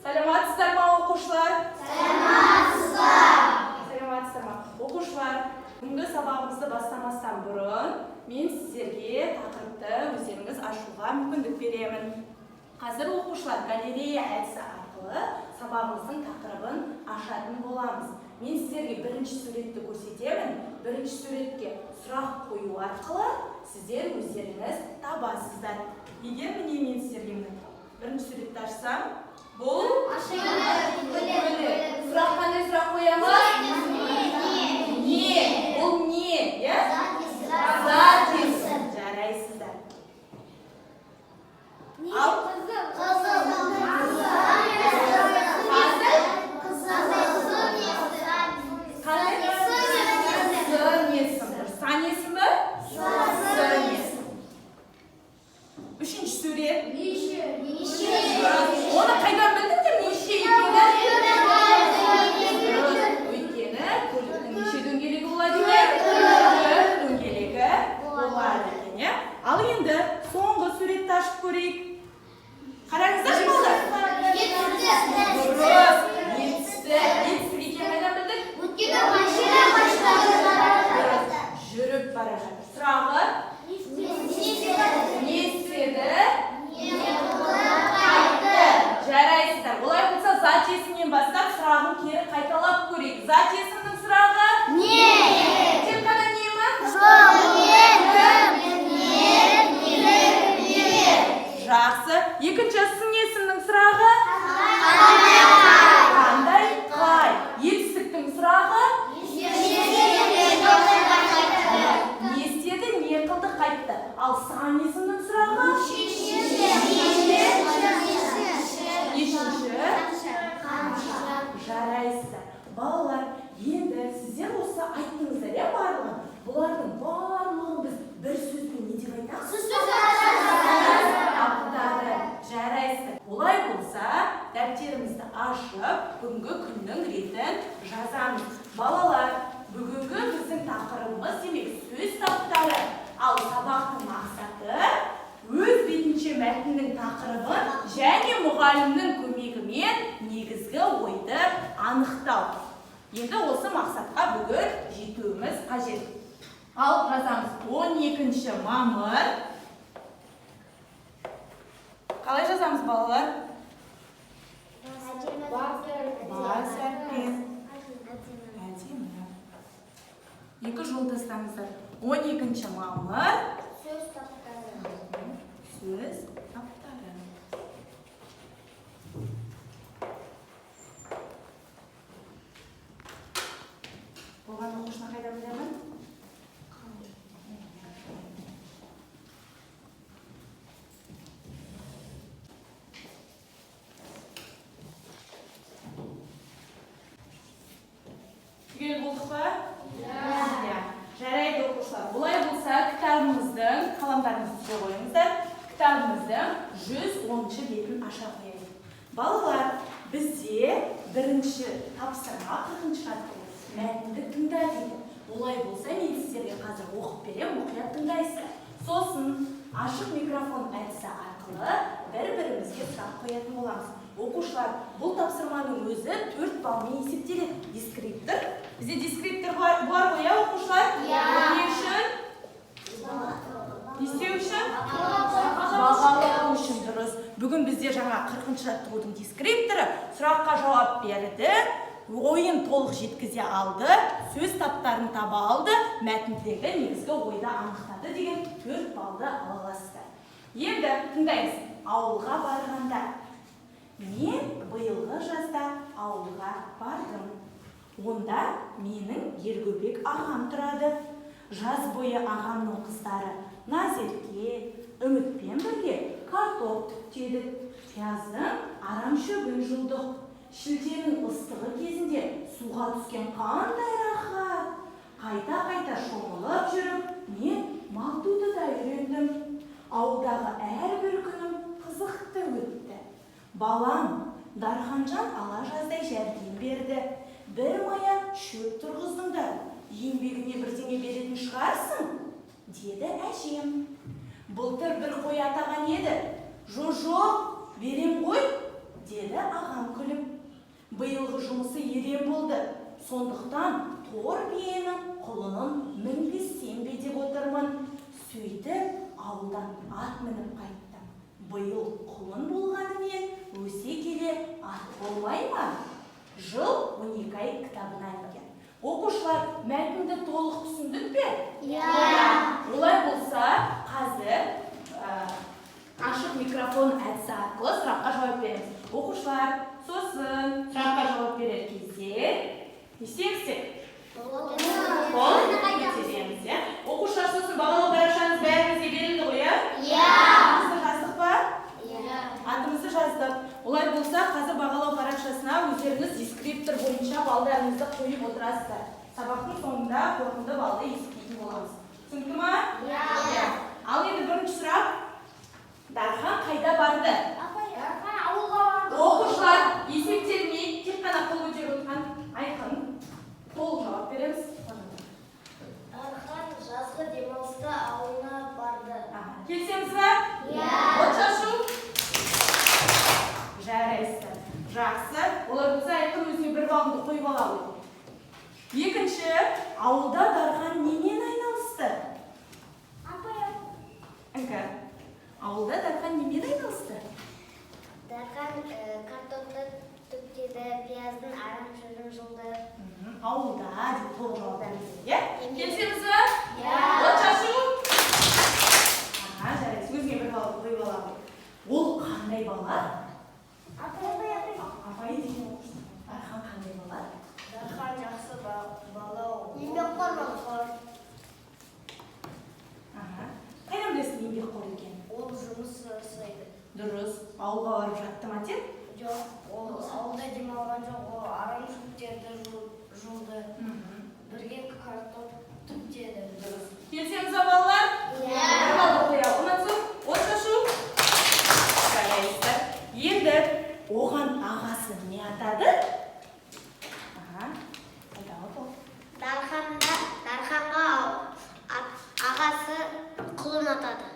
Саламатсыздар ма, оқушылар? Саламатсыздар ма? Оқушылар, бүгінгі сабағымызды бастамастан бұрын мен сіздерге тақырыпты өздеріңіз ашуға мүмкіндік беремін. Қазір оқушылар галерея әдісі арқылы сабағымыздың тақырыбын ашатын боламыз. Мен сіздерге бірінші суретті көрсетемін. Бірінші суретке сұрақ қою арқылы сіздер өздеріңіз табасыздар. Егер міне мен сіздерге бірінші суретті ашсам, бұл сұрақ қандай сұрақ қоямыз? Не? Бұл не? Зат есім. Жарайсыздар. Ал үшінші сурет. Оны қайдан білдіңдер? Неше екені? Өйткені көліктің неше дөңгелегі болады екен? Төрт дөңгелегі болады екен. Ал енді соңғы суретті ашып көрейік. Қараңыздар балалар. Дұрыс. Етісті екені қайдан білдік? Жүріп бара жатыр. Сұрағы? Не істеді? Жарайсыздар. Олай болса зат есімнен бастап сұрағын кері қайталап көрейік. Зат есімнің сұрағы? Не? Тек қана не ма? Жақсы. Екіншісі есімнің сұрағы? Қандай? Қай? Етістіктің сұрағы? Не істеді? Не қылды? Қайтты. Ал сан есімнің сұрағы? Жарайсыздар. Балалар, енді сіздер осы айттыңыздар, барлығын. Бұлардың барлығын біз бір сөзбен не деп айтамыз? Аттары. Жарайсыздар. Олай болса, дәптерімізді ашып, бүгінгі күннің ретін жазамыз. Балалар, бүгінгі біздің тақырыбымыз демек сөз таптары. Ал сабақтың мақсаты өз бетінше мәтіннің тақырыбын және мұғалімнің көмегімен негізгі ойды анықтау. Енді осы мақсатқа бүгін жетуіміз қажет. Ал жазамыз 12 мамыр. Қалай жазамыз балалар? Бас әріппен. Әдемі. Екі жолдастарыңыздар. 12 мамыр. Сөз таптары. Болған оқушыны қайда білемін? Түгел болдық па? Жарайды оқушылар. Олай болса кітабымыздың, қаламдарыңызды түзе қойыңыздар. Кітабымыздың 110-шы бетін аша қояйық. Балалар, бізде бірінші тапсырма 40-шы атты мәтінді тыңда дейді. Олай болса мен сіздерге қазір оқып берем, мұқият тыңдайсыздар. Сосын ашық микрофон әдісі арқылы бір-бірімізге сұрақ қоятын боламыз. Оқушылар, бұл тапсырманың өзі 4 балмен есептеледі. Дескриптор. Бізде дескриптор бар ғой, оқушылар? Не үшін? Не істеу үшін? Бағалау үшін. Дұрыс. Бүгін бізде жаңа 40-шы жаттығудың дескрипторы сұраққа жауап берді, ойын толық жеткізе алды, сөз таптарын таба алды, мәтіндегі негізгі ойды анықтады деген 4 балды ала аласыздар. Енді тыңдаймыз. Ауылға барғанда. Мен биылғы жазда ауылға бардым. Онда менің Ергөбек ағам тұрады. Жаз бойы ағамның қыздары Назерке, Үмітпен бірге картоп түптедік. Пияздың арам шөбін жұлдық. Шілденің ыстығы кезінде суға түскен қандай рахат. Қайта-қайта шомылып жүріп, мен малтуды да үйрендім. Ауылдағы әрбір күнім қызықты өтті. Балам, Дарханжан ала жаздай жәрдем берді. Бір мая шөп тұрғыздыңдар. Еңбегіне бірдеңе беретін шығарсың? Деді әжем. Былтыр бір қой атаған еді. Жоқ, берем ғой. деді ағам күліп. Биылғы жұмысы ерен болды. Сондықтан тор биенің құлынын мінгізсем бе деп отырмын. Сөйтіп ауылдан ат мініп қайттым. Биыл құлын болғанымен өсе келе ат болмай ма? Жыл 12 ай кітабынан екен. Оқушылар, мәтінді толық түсіндік пе? Олай болса, қазір ашық микрофон әдісі арқылы сұраққа жауап береміз. Оқушылар, сосын сұраққа жауап берер кезде не істейміз? Қол көтереміз, иә? Оқушылар, сосын бағалау парақшаңыз бәріңізге берілді ғой, иә? Атымызды жаздық па? Атымызды жаздық. Олай болса, қазір бағалау парақшасына өздеріңіз дескриптор бойынша балдарыңызды қойып отырасыздар. Сабақтың соңында қорытынды балды есептейтін боламыз. Түсінікті ма? Иә. Ал енді бірінші сұрақ. Дархан қайда барды? Дархан ауылға барды. Оқушылар, есептелмей, тек қана қол көтеріп отырған Айқын. Толық жауап береміз. Дархан жазғы демалыста ауылына барды. Келісеміз ба? От шашу? Жарайсыз. Жақсы. Олар болса Айқын өзіне бір балымды қойып ала ғой. Екінші, ауылда Дархан немен айналысты? Ауылда Дархан немен айналысты? Дархан картопты түптеді, пияздың арам шөбін жұлды. Ауылда деп толық жауап береміз, иә? Келісеміз ба? От шашу? Жарайсыз. Өзіне бір балымды қойып ала ғой. Ол қандай бала? Апай деген оқушысы. Дархан қандай бала? Дархан жақсы бала. Еңбекқор бала. Қайдан білесің еңбекқор екенін? Ол жұмыс жасайды. Дұрыс. Ауылға барып жатты ма тек? Жоқ, ол ауылда демалған жоқ, ол арам шөптерді жұлды. Бірге картоп түптеді. Дұрыс. Келісеміз ба балалар? Бір балды қояйық. Онан соң от шашу? Жарайсыздар. Енді оған ағасы не атады? Дарханға ағасы құлын атады.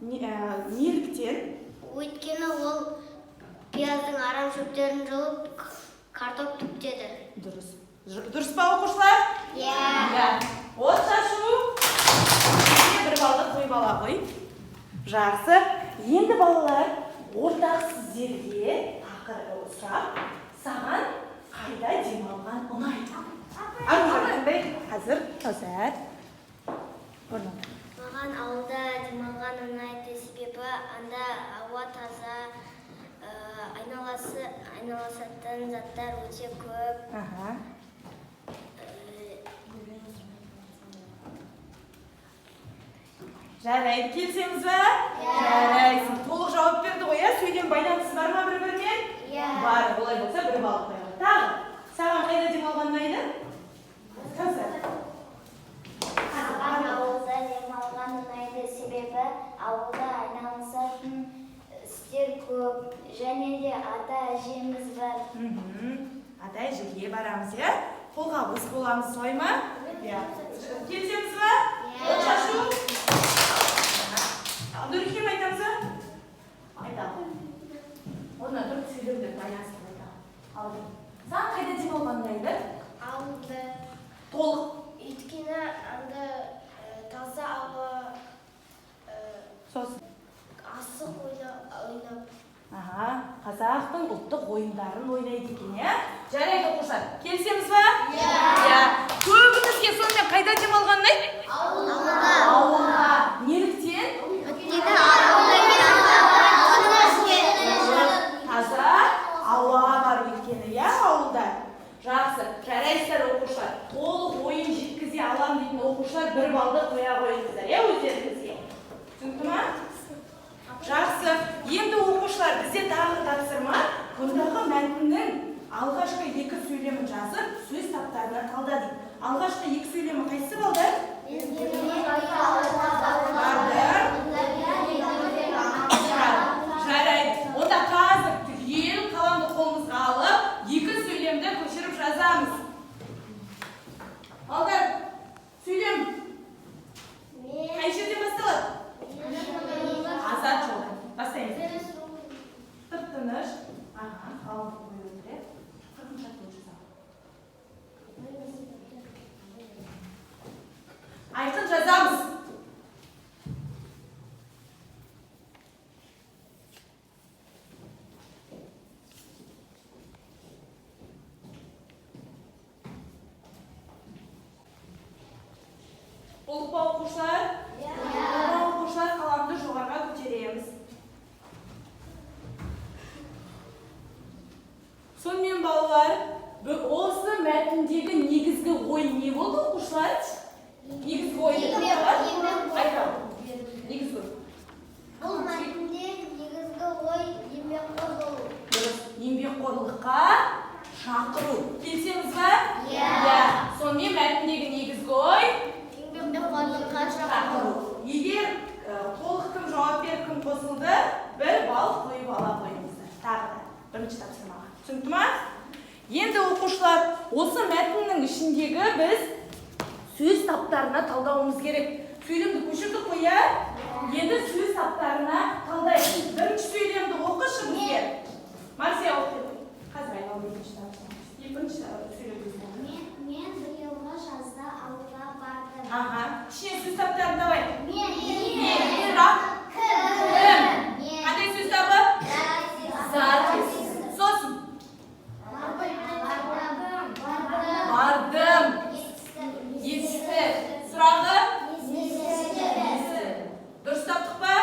Неліктен? Өйткені ол пияздың арам шөптерін жұлып картоп түптеді. Дұрыс. Дұрыс па оқушылар? Иә. От шашу? Бір балды қойып ала ғой. Жақсы. Енді балалар, ортақ сіздерге сұрақ, саған қайда демалған ұнайды? Қазір тазар. Маған ауылда демалған ұнайды, себебі анда ауа таза, айналысатын заттар өте көп. Жарайды, келісеміз ба? Жарайсың. Толық жауап берді ғой, сөйлем байланысы бар ма бір-бірімен? Бар, олай болса бір балл қояйық. Тағы, саған қайда демалған ұнайды? Маған ауылда демалған ұнайды, себебі ауылда айналысатын істер көп, және де ата-әжеміз бар. Ата-әжеге барамыз, иә? Қолғабыс боламыз, солай ма? Келісеміз ба? От шашу? Нұрекем айтамыз ба? Айтамыз. Онда бір сөйлемді байланыстырып айтамыз. Саған қайда демалған ұнайды? Ауылда. Толық. Өйткені анда таза ауа, Сосын. асық ойнап. Қазақтың ұлттық ойындарын ойнайды екен, иә? Жарайды оқушылар. Келісеміз ба? Көбіңізге сонымен қайда демалған ұнайды? Ауылда. Неліктен? Таза ауа бар еткені, иә, ауылда? Жақсы. Жарайсыздар оқушылар. Толық ойын жеткізе алам дейтін оқушылар бір балды қоя қойыңыздар, иә, өздеріңізге? Түсінікті ма? Жақсы. Енді оқушылар, бізде тағы тапсырма. Бұндағы мәтіннің алғашқы екі сөйлемін жазып, сөз таптарына талдадық. Алғашқы екі сөйлемі қайсы балдар? Жарайды. Онда қазір түгел қаламды қолымызға алып, екі сөйлемді көшіріп жазамыз. Балдар, сөйлем қай жерден басталады? Азат жолдан. Бастаймыз. Тып-тыныш. Болдық па оқушылар? Оқушылар қаламды жоғарға көтереміз. Сонымен балалар, осы мәтіндегі негізгі ой не болды оқушылар? Негізгі ой не болды? Айтам. Негізгі ой. Бұл мәтінде негізгі ой еңбекқор болу. Дұрыс. Еңбекқорлыққа шақыру. Келісеміз ба? Сонымен мәтіндегі негізгі ой Еңбекқорлыққа шақыру. Егер толық кім жауап беріп кім қосылды, 1 балл қойып ала қойыңыздар. Тағы да бірінші тапсырмаға. Түсінікті ма? Енді оқушылар, осы мәтіннің ішіндегі біз сөз таптарына талдауымыз керек. Сөйлемді көшірдік қой, иә? Енді сөз таптарына талдайық. Бірінші сөйлемді оқышы бізге. Марсия оқиды. Қазір айналып екінші тапсырмамыз. Екінші сөйлемді Мен биылғы жазда ауылға бардым. Ішіне сөз таптарын давай. Мен. Сұрақ. Кім. Қандай сөз табы? Зат. Сосын. Бардым. Есті. Сұрағы? Дұрыс таптық па?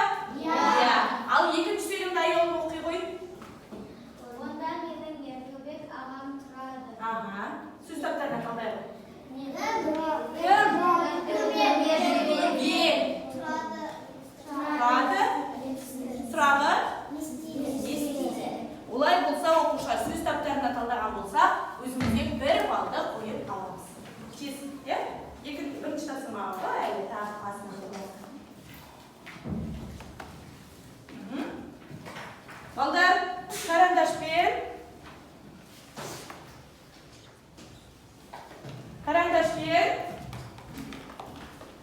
Ал екінші сөйлемді аяулым оқи қой. Онда менің Еркебек ағам тұрады. Сөз таптарына талдайық. Тұрады. Сұрағы? Естиді. Олай болса оқушылар сөз таптарына талдаған болса, өзімізге 1 балды қойып аламыз. Кесін, иә? Бірінші тапсырмаға ғой, әлі тағы қасына қойып. Балдар, қарандашпен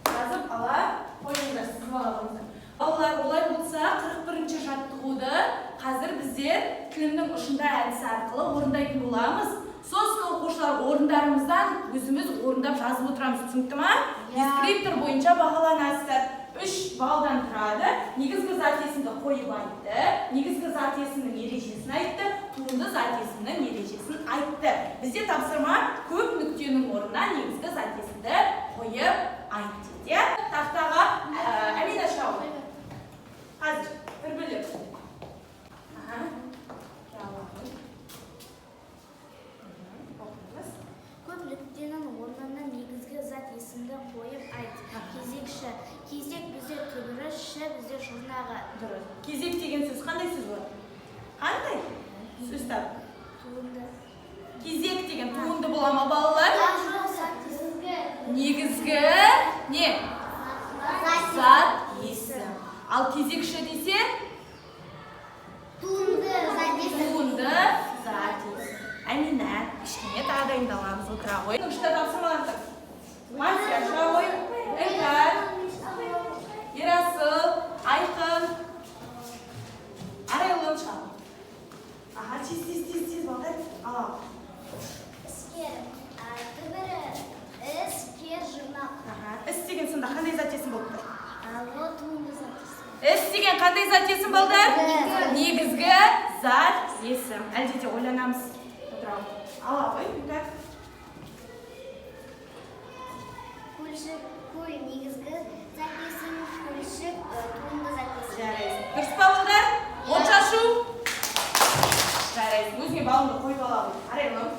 жазып ала қойыңыздар, сізіп ала қойыңыздар. Балалар, олай болса 41-ші жаттығуды қазір біздер тілімнің ұшында әдісі арқылы орындайтын боламыз. Сосын оқушылар орындарымыздан өзіміз орындап жазып отырамыз, түсінікті ма? Дескриптор бойынша бағаланасыздар. 3 балдан тұрады. Негізгі зат есімді қойып айтты. Негізгі зат есімнің ережесін айтты. Туынды зат есімнің ережесін айтты. Бізде тапсырма көп нүктенің орнына негізгі зат есімді қойып айтты. Тақтаға Әмина шауы. Қазір бір бөліп. Көп нүктенің орнына негізгі зат есімді қойып айт. Кезекші. Кезек бізде түбірі, ші бізде жұрнағы. Дұрыс. Кезек деген сөз қандай сөз болады? Қандай? Сөз тап. Туынды. Кезек деген туынды бола ма балалар? Негізгі не? Зат есім. Ал кезекші десе? Туынды зат есім. Туынды зат есім. Әмина, кішкене тағы дайындаламыз, отыра ғой. Үшті тапсырмалар. Марсия, Шауы, Іңкәр, Ерасыл, Айқын, Арайлым шауы. Тез, балдар. Алау. Іскер. Түбірі. Іскер жұрнақ. Іс деген сонда қандай зат есім болып тұр? Ол туынды зат есім. Іс деген қандай зат есім балдар? Негізгі зат есім. Әлде де ойланамыз. Ала ғой, Іңкәр. Көлшік. Көл негізгі зат есім. Көлшік туынды зат есім. Жарайсың. Дұрыс па балдар? От шашу. Жарайсың. Өзіңе балыңды қойып ала ғой. Арайлым.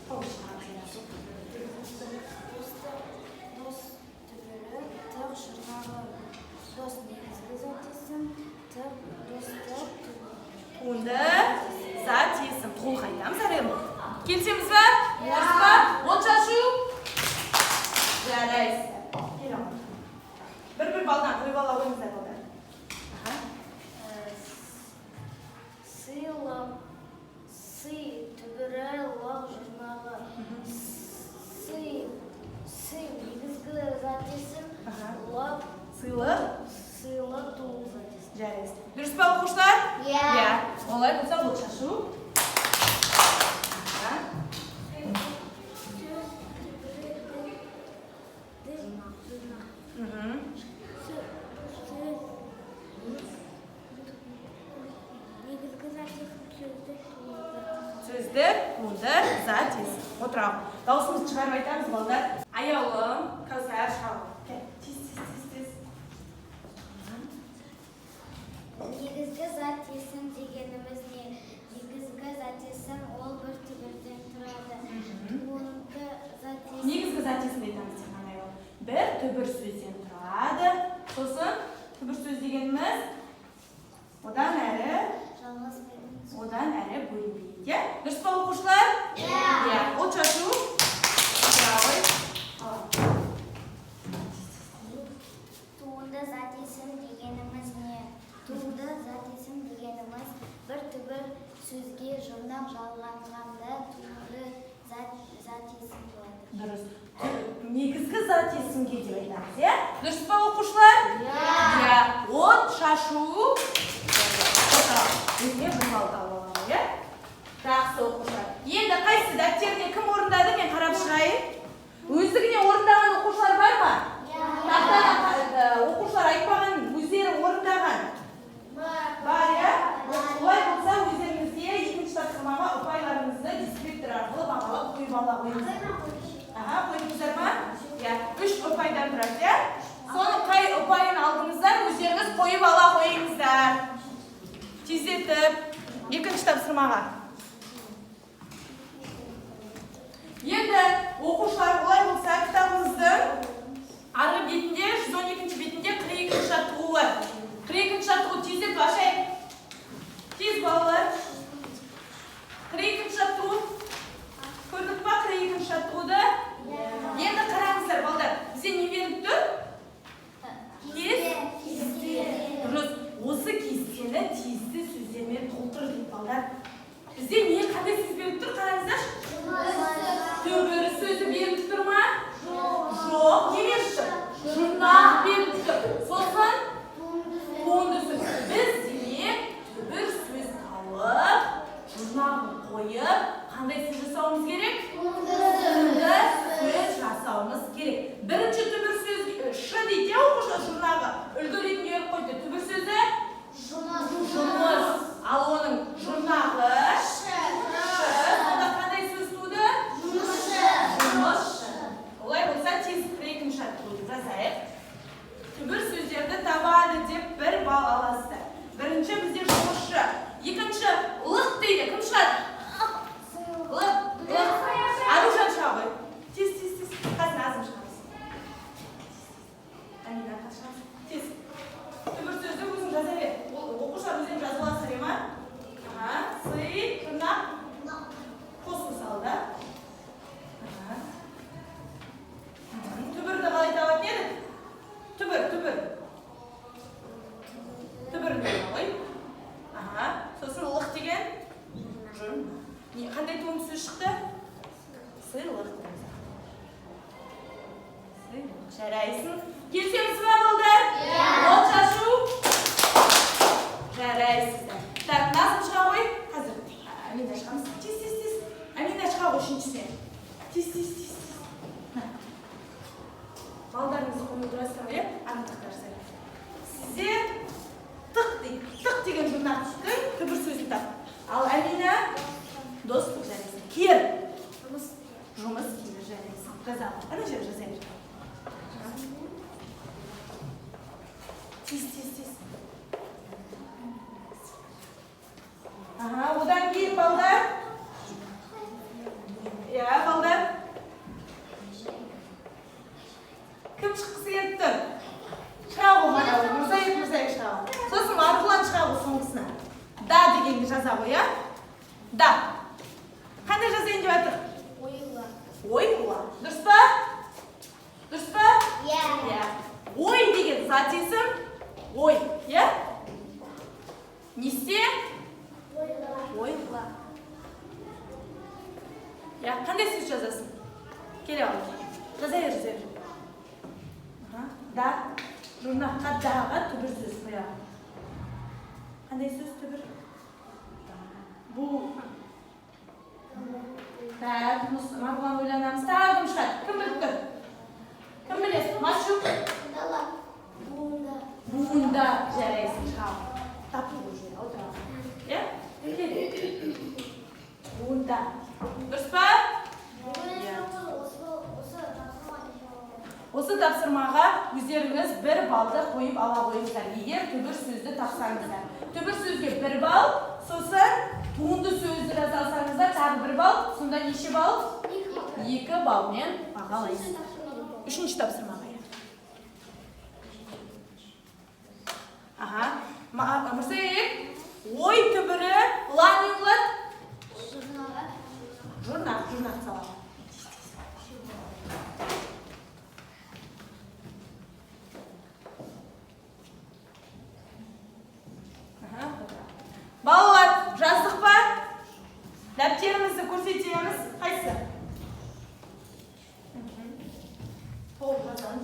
Дос түбірі, тық жұрнағы. Дос негізгі зат есім. Тық достық Туынды зат есім. Қол қайтамыз, Арайлым. Келсеміз ба? Дұрыс па? От шашу. Жарайсың. Кел ал. Bir балдан қойып ала қойыңыздар балдар. Сыйлық. Сый түбірі, лық жұрнағы. Сый негізгі зат есім. Лық. Сыйлық. Сыйлық туынды зат есім. Жарайсың. Дұрыс па оқушылар? Иә. Олай болса от шашу. Сөздік, туынды, зат есім. Отырау. Дауысымызды шығарып айтамыз балдар. Аяулым, Кәусар. сәл шыға. Тез. Негізгі зат есім дегеніміз не? Негізгі зат есім ол бір түбірден тұрады. Туынды зат есім. Негізгі зат есім айтамыз деп қандай ол. Бір түбір сөзден тұрады. Сосын түбір сөз дегеніміз одан әрі бөлінбейді. Дұрыс па оқушылар? Иә. От шашу. Туынды зат есім дегеніміз не? Туынды зат есім дегеніміз бір түбір сөзге жұрнақ жалғанғанда туынды зат есім болады. Дұрыс. Негізгі зат есімге деп айтамыз, иә? Дұрыс па оқушылар? Иә. От шашу. Өзіне журналды алып аламын, иә? Жақсы оқушылар. Енді қайсы дәптеріне кім орындады? Мен қарап шығайын. Өздігіне орындаған оқушылар бар ма? Оқушылар айтпаған, өздері орындаған. Бар, иә? Олай болса, өздеріңізге екінші тапсырмаға ұпайларыңызды дискриптор арқылы бағалап қойып ала қойыңыздар. Қойдыңыздар ма? 3 ұпайдан тұрады, иә? Соның қай ұпайын алдыңыздар, өздеріңіз қойып ала қойыңыздар. Тездетіп, екінші тапсырмаға. Енді оқушылар олай болса, кітабымыздың арғы бетінде, 112-ші бетінде 42-ші жаттығу бар. 42-ші жаттығу тездетіп ашайын. Тез балалар. 42-ші жаттығу. Көрдік па 42-ші жаттығуды? Енді қараңыздар, балдар. Бізде не беріп тұр? Кесте. Дұрыс. Осы кестені тиісті сөздермен толтыр дейді балдар. Бізде не қандай сөз беріп тұр? Қараңыздар. Түбір сөзі беріп тұр ма? Жоқ. Не беріп тұр? Жұрнақ беріп тұр. Сосын туынды сөз. Біз демек түбір сөз тауып, жұрнағын қойып, қандай сөз жасауымыз керек? Туынды сөз жасауымыз керек. Бірінші түбір сөз шы дейді, оқушылар жұрнағы. Үлгі ретінде өріп қойды. Түбір сөзі жұмыс. Ал оның жұрнағы сонда қандай сөз туды? Жұмысшы. Олай болса тез 42-ші жаттығуды жазайық. Түбір сөздерді табады деп 1 балл аласыздар. Бірінші бізде жұмысшы. Екінші лық дейді. Кім шығады? Лық. Аружан шыға ғой. Тез. Қазір азым шығамыз. Амина, шығамыз. Тез. Түбір сөзді өзің жаза бер. Оқушылар өзің жазып аласыздар, ема? Сый, жұрнақ. Қос мысалда. Түбірді қалай табатын едік? Түбір. Түбірді ғой. Сосын лық деген жұрнақ. Қандай туынды сөз шықты? Сыйлық. Жарайсың. Келсеңіз ма балдар? От шашу. Жарайсыздар. Так, назым шыға ғой. Қазір. Амина шығамыз. Тез. Амина шыға ғой үшіншісіне. Тез. Балдарыңызды қойып тұрасыздар, иә? Аңдықтар сәлем. Сізде тық дейді. Тық деген жұрнақ түстің түбір сөзін тап. Ал Амина достық жарайсың. Кер. Жұмыс кер жарайсың. Жазамын. Ана жер жазайын. Тез. Одан кейін балдар. Иә, балдар. Кім шыққысы келіп тұр? Шыға ғой ғана ғой. Мұрзайық шыға ғой. Сосын арқылан шыға ғой соңғысына. Да дегенді жаза ғой, иә? Да. Қандай жазайын деп жатыр? Ойла. Дұрыс па? Иә. Ой деген зат есім. Ой, иә? Несте? Ойла. Я, қандай сөз жазасың? Келе ал. Жаза бер. Да. Жұрнаққа даға түбір сөз қояғын. Қандай сөз түбір? Бұл. Так, Марғұлан ойланамыз. Тағым шығады. Кім біліп тұр? Кім білесің? Машук? Буында жарайсың шығады. Тапты бұл жерде. Отырамын. Е? Буында. Дұрыс па? Осы тапсырмаға өздеріңіз 1 балды қойып ала қойыңыздар. Егер түбір сөзді тапсаңыздар. Түбір сөзге 1 бал, сосын туынды сөзді жаза алсаңыздар, тағы 1 бал, сонда неше бал? 2 балмен бағалайсыз. 3-ші тапсырмаға. Мұрсайық, ой түбірі ла не болады? Жұрнақ салады. Балалар, жаздық па? Дәптерімізді көрсетеміз. Қайсы?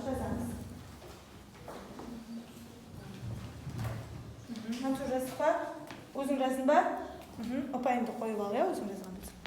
Жазамыз. Мансұр жаздық па? Өзің жаздың ба? Ұпайымды қойып ал, өзің жазған болсын.